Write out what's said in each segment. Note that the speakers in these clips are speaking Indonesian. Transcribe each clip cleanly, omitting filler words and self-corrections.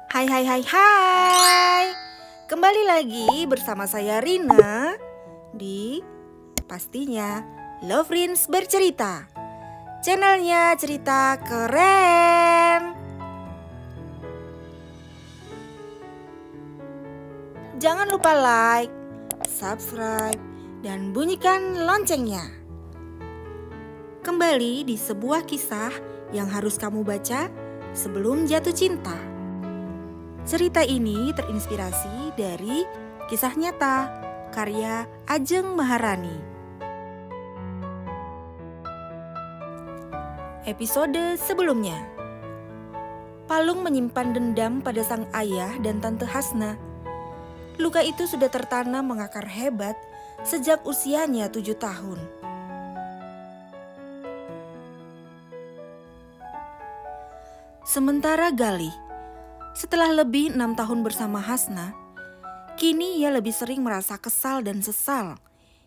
Hai hai hai hai. Kembali lagi bersama saya Rina di pastinya Love Rins Bercerita. Channelnya cerita keren. Jangan lupa like, subscribe, dan bunyikan loncengnya. Kembali di sebuah kisah yang harus kamu baca sebelum jatuh cinta. Cerita ini terinspirasi dari kisah nyata karya Ajeng Maharani. Episode sebelumnya, Palung menyimpan dendam pada sang ayah dan tante Hasna. Luka itu sudah tertanam mengakar hebat sejak usianya 7 tahun. Sementara Galih, setelah lebih 6 tahun bersama Hasna, kini ia lebih sering merasa kesal dan sesal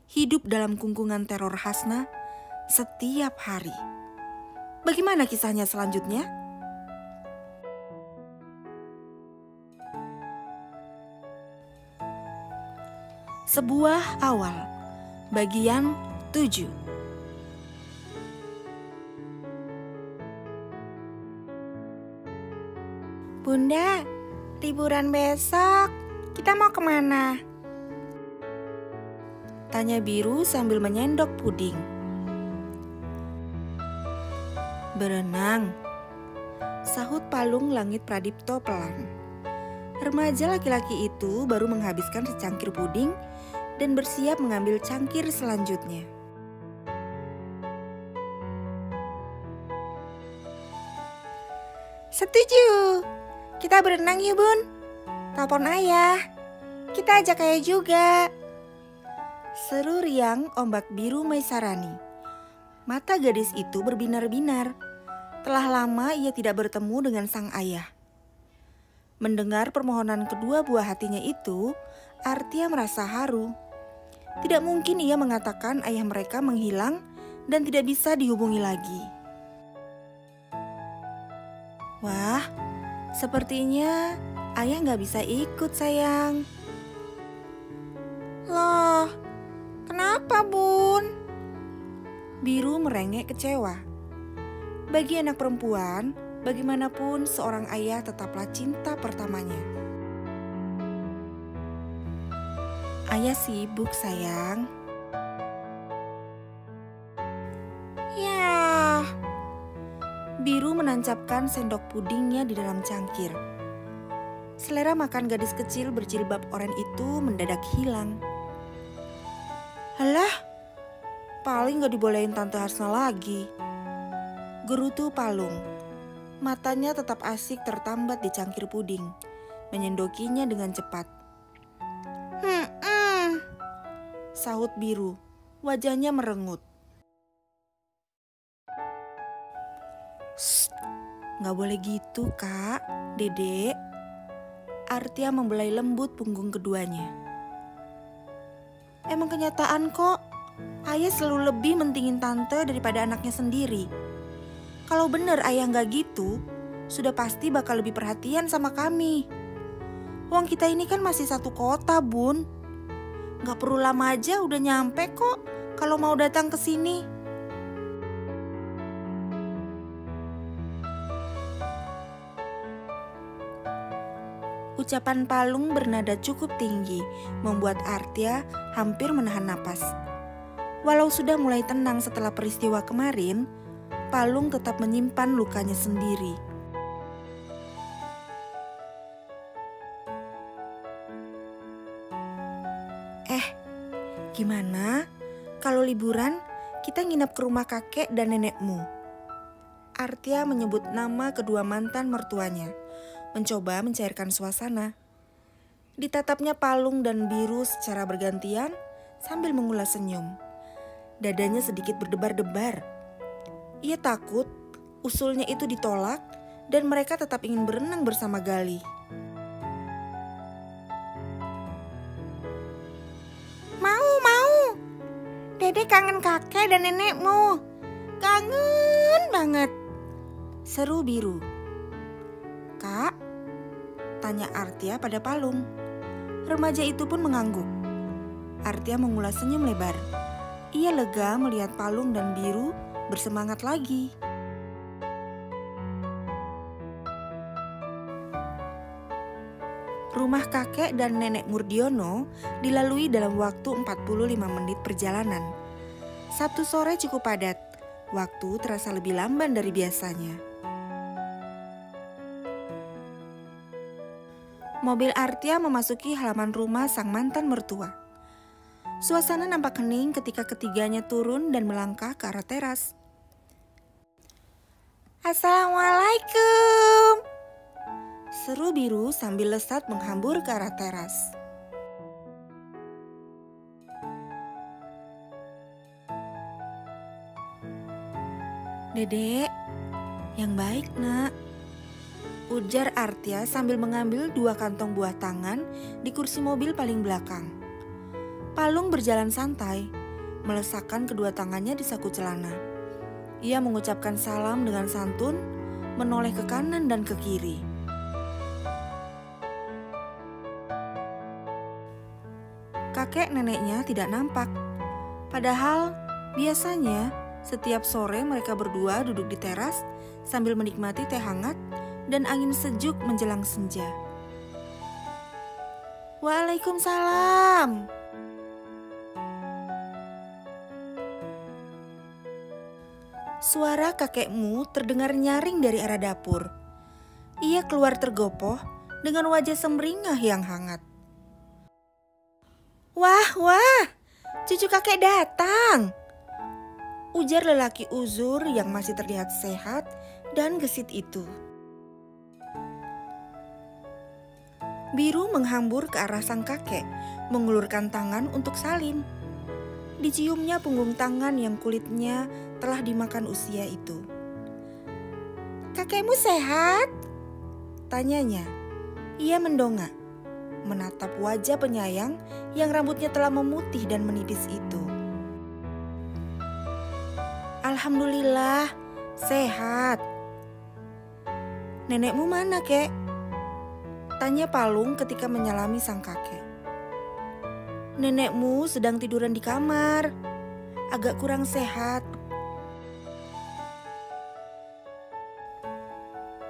hidup dalam kungkungan teror Hasna setiap hari. Bagaimana kisahnya selanjutnya? Sebuah awal, bagian 7. Bunda, liburan besok kita mau kemana? Tanya Biru sambil menyendok puding. Berenang, sahut Palung Langit Pradipto pelan. Remaja laki-laki itu baru menghabiskan secangkir puding dan bersiap mengambil cangkir selanjutnya. Setuju. Kita berenang yuk bun. Telepon ayah. Kita ajak ayah juga. Seru riang ombak biru Maisarani. Mata gadis itu berbinar-binar. Telah lama ia tidak bertemu dengan sang ayah. Mendengar permohonan kedua buah hatinya itu, Artia merasa haru. Tidak mungkin ia mengatakan ayah mereka menghilang dan tidak bisa dihubungi lagi. Wah, sepertinya ayah gak bisa ikut sayang. Loh, kenapa bun? Biru merengek kecewa. Bagi anak perempuan, bagaimanapun seorang ayah tetaplah cinta pertamanya. Ayah sibuk sayang. Ya. Biru menancapkan sendok pudingnya di dalam cangkir. Selera makan gadis kecil berjilbab oranye itu mendadak hilang. Halah, paling gak dibolehin Tante Hasna lagi. Gerutu Palung. Matanya tetap asik tertambat di cangkir puding. Menyendokinya dengan cepat. Sahut Biru. Wajahnya merengut. Gak boleh gitu kak, dedek. Artia membelai lembut punggung keduanya. Emang kenyataan kok, ayah selalu lebih mentingin tante daripada anaknya sendiri. Kalau bener ayah gak gitu, sudah pasti bakal lebih perhatian sama kami. Wong kita ini kan masih satu kota bun. Gak perlu lama aja udah nyampe kok kalau mau datang ke sini. Ucapan Palung bernada cukup tinggi, membuat Artia hampir menahan napas. Walau sudah mulai tenang setelah peristiwa kemarin, Palung tetap menyimpan lukanya sendiri. Gimana kalau liburan kita nginap ke rumah kakek dan nenekmu? Artia menyebut nama kedua mantan mertuanya, mencoba mencairkan suasana. Ditatapnya Palung dan Biru secara bergantian sambil mengulas senyum. Dadanya sedikit berdebar-debar. Ia takut usulnya itu ditolak dan mereka tetap ingin berenang bersama Galih. Mau. Dede kangen kakek dan nenekmu. Kangen banget. Seru Biru. Kak, Tanya Artia pada Palung. Remaja itu pun mengangguk. Artia mengulas senyum lebar. Ia lega melihat Palung dan Biru bersemangat lagi. Rumah kakek dan nenek Murdiono dilalui dalam waktu 45 menit perjalanan. Sabtu sore cukup padat, waktu terasa lebih lamban dari biasanya. Mobil Artia memasuki halaman rumah sang mantan mertua. Suasana nampak hening ketika ketiganya turun dan melangkah ke arah teras. "Assalamualaikum," seru Biru sambil lesat menghambur ke arah teras. "Dedek, yang baik nak," ujar Artia sambil mengambil 2 kantong buah tangan di kursi mobil paling belakang. Palung berjalan santai, meletakkan kedua tangannya di saku celana. Ia mengucapkan salam dengan santun, menoleh ke kanan dan ke kiri. Kakek neneknya tidak nampak. Padahal biasanya setiap sore mereka berdua duduk di teras sambil menikmati teh hangat dan angin sejuk menjelang senja. "Waalaikumsalam." Suara kakekmu terdengar nyaring dari arah dapur. Ia keluar tergopoh dengan wajah semringah yang hangat. Wah, cucu kakek datang," ujar lelaki uzur yang masih terlihat sehat dan gesit itu. Biru menghambur ke arah sang kakek, mengulurkan tangan untuk salim. Diciumnya punggung tangan yang kulitnya telah dimakan usia itu. "Kakekmu sehat?" tanyanya. Ia mendongak, menatap wajah penyayang yang rambutnya telah memutih dan menipis itu. "Alhamdulillah, sehat." "Nenekmu mana, kek?" tanya Palung ketika menyalami sang kakek. "Nenekmu sedang tiduran di kamar, agak kurang sehat."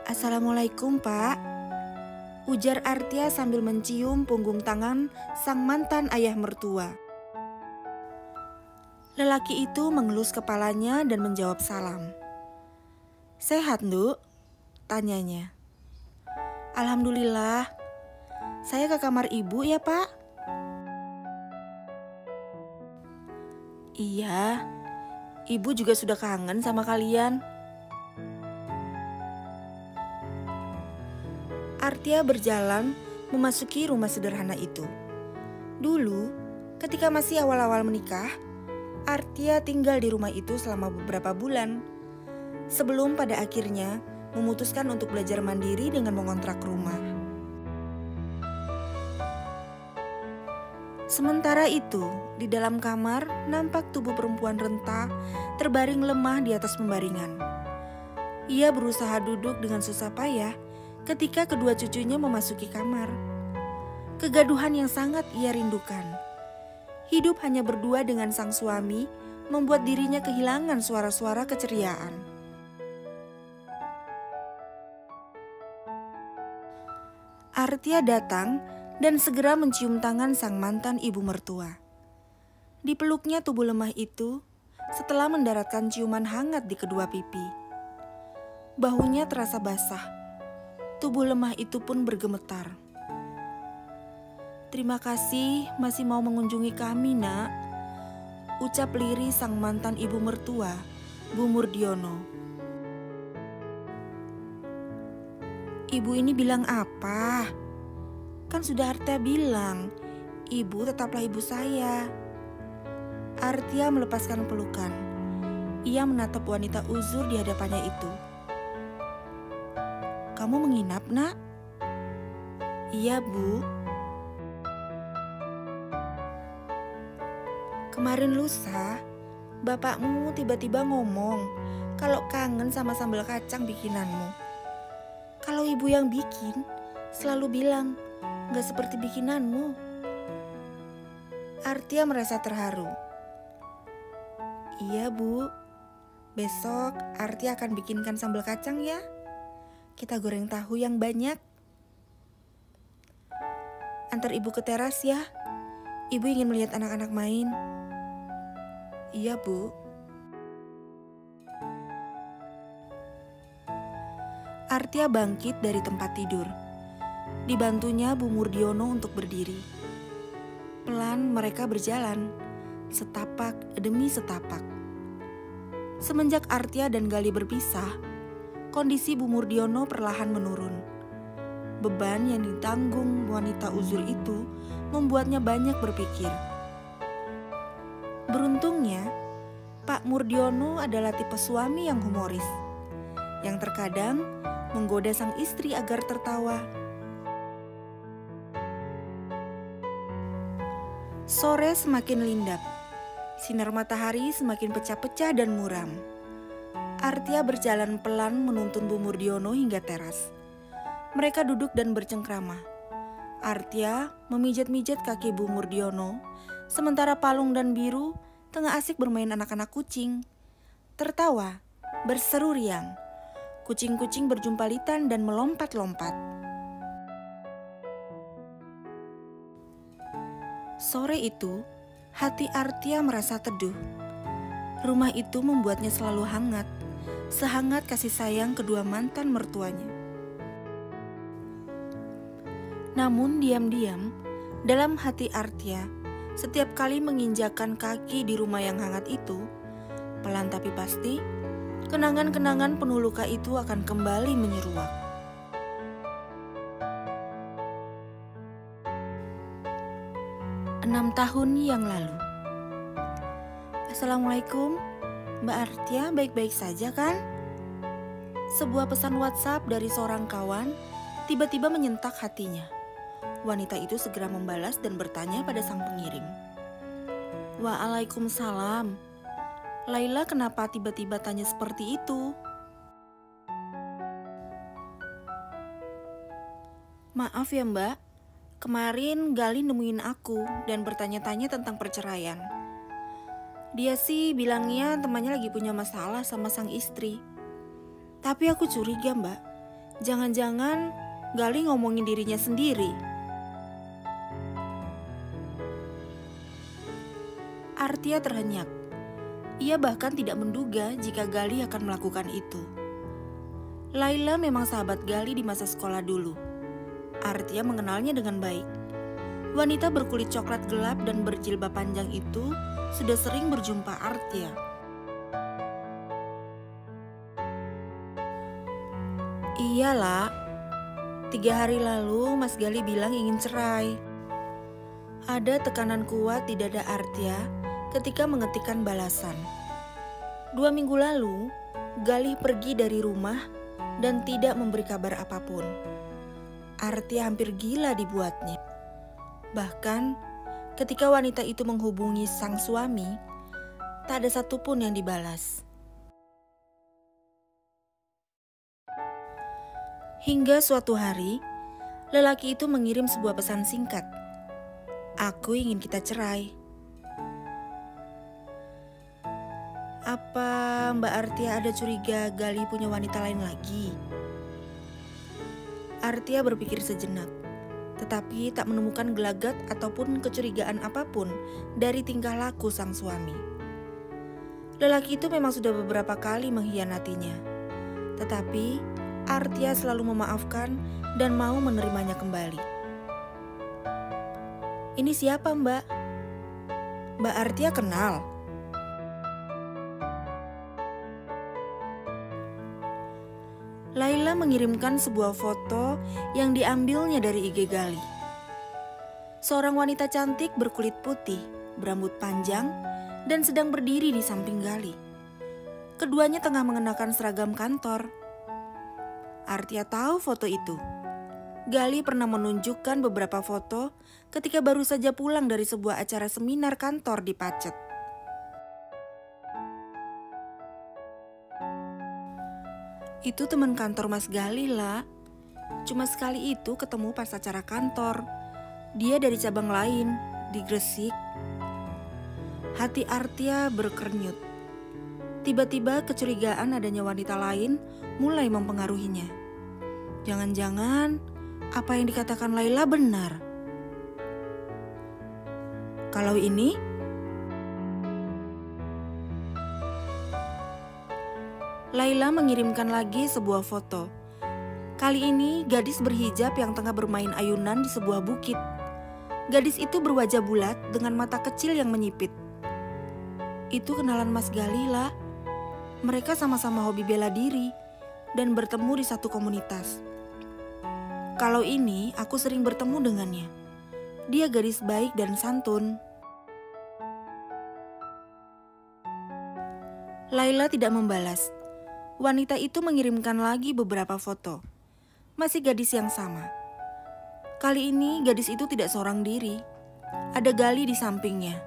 "Assalamualaikum, Pak," ujar Artia sambil mencium punggung tangan sang mantan ayah mertua. Lelaki itu mengelus kepalanya dan menjawab salam. "Sehat, Nduk?" tanyanya. "Alhamdulillah. Saya ke kamar ibu ya, Pak?" "Iya, ibu juga sudah kangen sama kalian." Artia berjalan memasuki rumah sederhana itu. Dulu, ketika masih awal-awal menikah, Artia tinggal di rumah itu selama beberapa bulan. Sebelum pada akhirnya memutuskan untuk belajar mandiri dengan mengontrak rumah. Sementara itu, di dalam kamar nampak tubuh perempuan renta terbaring lemah di atas pembaringan. Ia berusaha duduk dengan susah payah ketika kedua cucunya memasuki kamar. Kegaduhan yang sangat ia rindukan. Hidup hanya berdua dengan sang suami membuat dirinya kehilangan suara-suara keceriaan. Artia datang dan segera mencium tangan sang mantan ibu mertua. Dipeluknya tubuh lemah itu setelah mendaratkan ciuman hangat di kedua pipi. Bahunya terasa basah. Tubuh lemah itu pun bergemetar. "Terima kasih masih mau mengunjungi kami, Nak," ucap lirih sang mantan ibu mertua, Bu Murdiono. "Ibu ini bilang apa? Kan sudah Artia bilang, ibu tetaplah ibu saya." Artia melepaskan pelukan. Ia menatap wanita uzur di hadapannya itu. "Kamu menginap, Nak?" "Iya, Bu." "Kemarin lusa, bapakmu tiba-tiba ngomong kalau kangen sama sambal kacang bikinanmu. Kalau ibu yang bikin, selalu bilang, "Gak seperti bikinanmu." Artia merasa terharu. "Iya, Bu. Besok Artia akan bikinkan sambal kacang ya. Kita goreng tahu yang banyak. Antar Ibu ke teras ya. Ibu ingin melihat anak-anak main." "Iya, Bu." Artia bangkit dari tempat tidur. Dibantunya Bu Murdiono untuk berdiri. Pelan mereka berjalan, setapak demi setapak. Semenjak Artia dan Gali berpisah, kondisi Bu Murdiono perlahan menurun. Beban yang ditanggung wanita uzur itu membuatnya banyak berpikir. Beruntungnya, Pak Murdiono adalah tipe suami yang humoris, yang terkadang menggoda sang istri agar tertawa. Sore semakin lindap, sinar matahari semakin pecah-pecah dan muram. Artia berjalan pelan menuntun Bu Murdiono hingga teras. Mereka duduk dan bercengkrama. Artia memijat-mijat kaki Bu Murdiono, sementara Palung dan Biru tengah asik bermain anak-anak kucing. Tertawa, berseru riang. Kucing-kucing berjumpalitan dan melompat-lompat. Sore itu, hati Artia merasa teduh. Rumah itu membuatnya selalu hangat, sehangat kasih sayang kedua mantan mertuanya. Namun diam-diam, dalam hati Artia, setiap kali menginjakan kaki di rumah yang hangat itu, pelan tapi pasti, kenangan-kenangan penuh luka itu akan kembali menyeruak. 6 tahun yang lalu. "Assalamualaikum, Mbak Artia baik-baik saja kan?" Sebuah pesan WhatsApp dari seorang kawan tiba-tiba menyentak hatinya. Wanita itu segera membalas dan bertanya pada sang pengirim. "Waalaikumsalam. Laila kenapa tiba-tiba tanya seperti itu?" "Maaf ya Mbak, kemarin Gali nemuin aku dan bertanya-tanya tentang perceraian. Dia sih bilangnya temannya lagi punya masalah sama sang istri. Tapi aku curiga Mbak, jangan-jangan Gali ngomongin dirinya sendiri." Artia terhenyak. Ia bahkan tidak menduga jika Gali akan melakukan itu. Laila memang sahabat Gali di masa sekolah dulu. Artia mengenalnya dengan baik. Wanita berkulit coklat gelap dan berjilbab panjang itu sudah sering berjumpa Artia. "Iyalah, 3 hari lalu Mas Gali bilang ingin cerai." Ada tekanan kuat di dada Artia ketika mengetikkan balasan. 2 minggu lalu, Gali pergi dari rumah dan tidak memberi kabar apapun. Artia hampir gila dibuatnya. Bahkan ketika wanita itu menghubungi sang suami, tak ada satupun yang dibalas. Hingga suatu hari, lelaki itu mengirim sebuah pesan singkat. "Aku ingin kita cerai." Apa Mbak Artia ada curiga Gali punya wanita lain lagi? Artia berpikir sejenak, tetapi tak menemukan gelagat ataupun kecurigaan apapun dari tingkah laku sang suami. Lelaki itu memang sudah beberapa kali mengkhianatinya, tetapi Artia selalu memaafkan dan mau menerimanya kembali. "Ini siapa Mbak?" Mbak Artia kenal. Laila mengirimkan sebuah foto yang diambilnya dari IG Gali. Seorang wanita cantik berkulit putih, berambut panjang, dan sedang berdiri di samping Gali. Keduanya tengah mengenakan seragam kantor. Artia tahu foto itu. Gali pernah menunjukkan beberapa foto ketika baru saja pulang dari sebuah acara seminar kantor di Pacet. "Itu teman kantor Mas Gali lah. Cuma sekali itu ketemu pas acara kantor. Dia dari cabang lain, di Gresik. Hati Artia berkernyut. Tiba-tiba kecurigaan adanya wanita lain mulai mempengaruhinya. Jangan-jangan apa yang dikatakan Laila benar. Kalau ini, Laila mengirimkan lagi sebuah foto. Kali ini gadis berhijab yang tengah bermain ayunan di sebuah bukit. Gadis itu berwajah bulat dengan mata kecil yang menyipit. Itu kenalan Mas Gali lah. Mereka sama-sama hobi bela diri dan bertemu di satu komunitas. Kalau ini aku sering bertemu dengannya. Dia gadis baik dan santun. Laila tidak membalas. Wanita itu mengirimkan lagi beberapa foto. Masih gadis yang sama. Kali ini gadis itu tidak seorang diri. Ada Gali di sampingnya.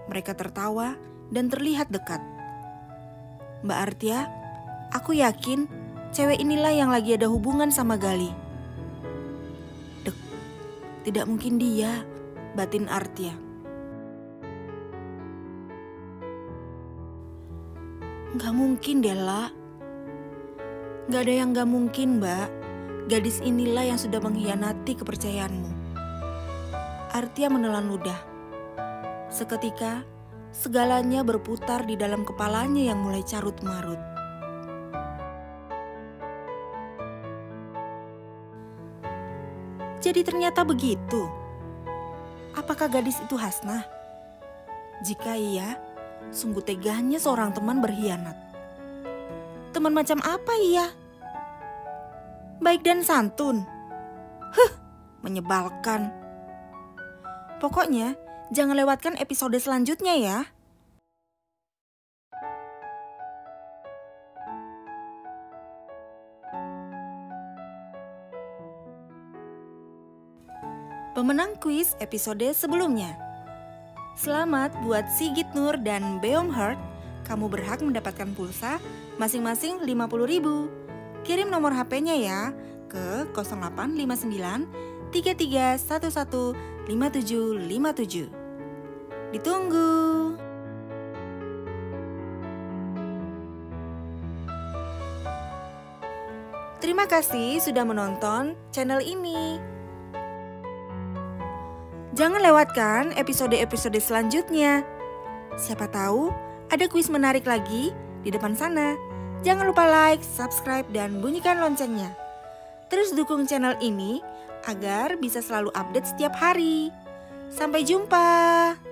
Mereka tertawa dan terlihat dekat. Mbak Artia, aku yakin cewek inilah yang lagi ada hubungan sama Gali. Dek, tidak mungkin dia, batin Artia. Gak mungkin Della. Gak ada yang gak mungkin, Mbak. Gadis inilah yang sudah mengkhianati kepercayaanmu. Artia menelan ludah. Seketika, segalanya berputar di dalam kepalanya yang mulai carut-marut. Jadi ternyata begitu. Apakah gadis itu Hasnah? Jika iya, sungguh teganya seorang teman berkhianat. Teman macam apa ia? Baik dan santun. Menyebalkan. Pokoknya jangan lewatkan episode selanjutnya ya. Pemenang kuis episode sebelumnya. Selamat buat Sigit Nur dan Beom Heart. Kamu berhak mendapatkan pulsa masing-masing 50.000. Kirim nomor HP-nya ya ke 0859 3311 5757. Ditunggu. Terima kasih sudah menonton channel ini. Jangan lewatkan episode-episode selanjutnya. Siapa tahu ada kuis menarik lagi di depan sana. Jangan lupa like, subscribe, dan bunyikan loncengnya. Terus dukung channel ini agar bisa selalu update setiap hari. Sampai jumpa.